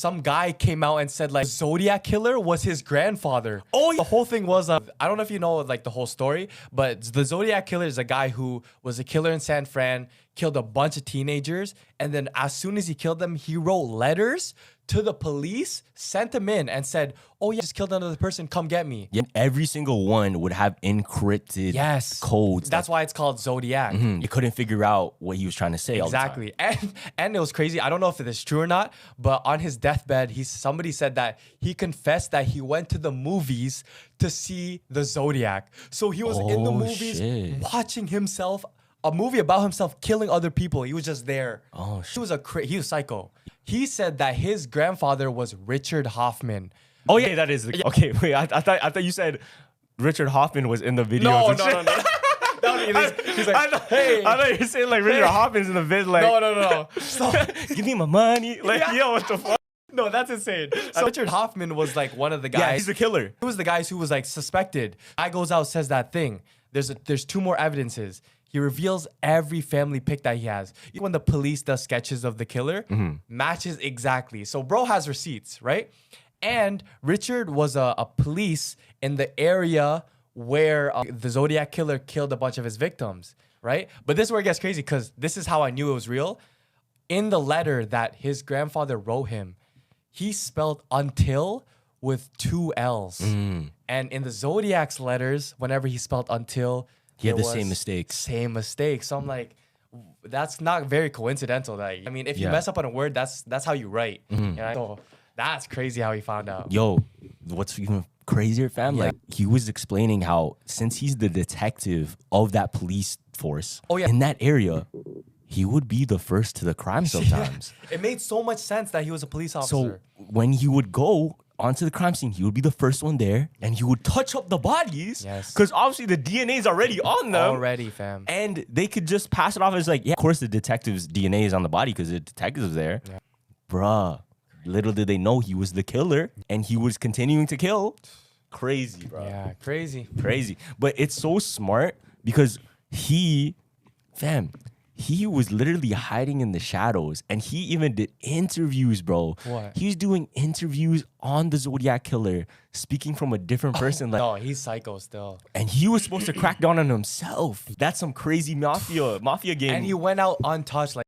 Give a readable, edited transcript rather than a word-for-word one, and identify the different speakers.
Speaker 1: some guy came out and said like Zodiac killer was his grandfather. Oh, yeah. The whole thing was I don't know if you know like the whole story, but the Zodiac killer is a guy who was a killer in San Fran, killed a bunch of teenagers, and then as soon as he killed them, he wrote letters to the police, sent them in, and said, "Oh yeah, just killed another person. Come get me."
Speaker 2: Yeah, every single one would have encrypted codes.
Speaker 1: That's why it's called Zodiac.
Speaker 2: You couldn't figure out what he was trying to say.
Speaker 1: Exactly. And it was crazy. I don't know if it is true or not, but on his deathbed, somebody said that he confessed that he went to the movies to see the Zodiac. So he was in the movies watching himself, a movie about himself killing other people. He was just there. Oh shit. He was psycho. He said that his grandfather was Richard Hoffman.
Speaker 2: Oh yeah, that is okay. Wait, I thought you said Richard Hoffman was in the video.
Speaker 1: No. He's like, hey.
Speaker 2: I thought you were saying like Richard Hoffman's in the vid. Like,
Speaker 1: no. Stop.
Speaker 2: Give me my money. Like, yo, what the fuck?
Speaker 1: No, that's insane. So Richard Hoffman was like one of the guys.
Speaker 2: Yeah, he's the killer.
Speaker 1: He was the guys who was like suspected. Guy goes out, says that thing. There's two more evidences. He reveals every family pic that he has. When the police does sketches of the killer, matches exactly. So bro has receipts, right? And Richard was a police in the area where the Zodiac killer killed a bunch of his victims, right? But this is where it gets crazy because this is how I knew it was real. In the letter that his grandfather wrote him, he spelled until with 2 L's. And in the Zodiac's letters, whenever he spelled until,
Speaker 2: he had the same mistakes.
Speaker 1: Same mistake. So I'm like, that's not very coincidental. That I mean, if you mess up on a word, that's how you write. So that's crazy how he found out.
Speaker 2: Yo, what's even crazier, fam? Like he was explaining how since he's the detective of that police force in that area, he would be the first to the crime sometimes.
Speaker 1: It made so much sense that he was a police officer.
Speaker 2: So when he would go onto the crime scene, he would be the first one there, and he would touch up the bodies.
Speaker 1: Yes.
Speaker 2: Because obviously the DNA is already on them.
Speaker 1: Already, fam.
Speaker 2: And they could just pass it off as like, yeah, of course the detective's DNA is on the body because the detective's there. Yeah. Bruh, little did they know he was the killer, and he was continuing to kill. Crazy, bro.
Speaker 1: Yeah, crazy.
Speaker 2: Crazy. But it's so smart because he was literally hiding in the shadows, and he even did interviews, bro.
Speaker 1: What?
Speaker 2: He was doing interviews on the Zodiac killer, speaking from a different person.
Speaker 1: No, he's psycho still.
Speaker 2: And he was supposed to crack down on himself. That's some crazy mafia game.
Speaker 1: And he went out untouched. Like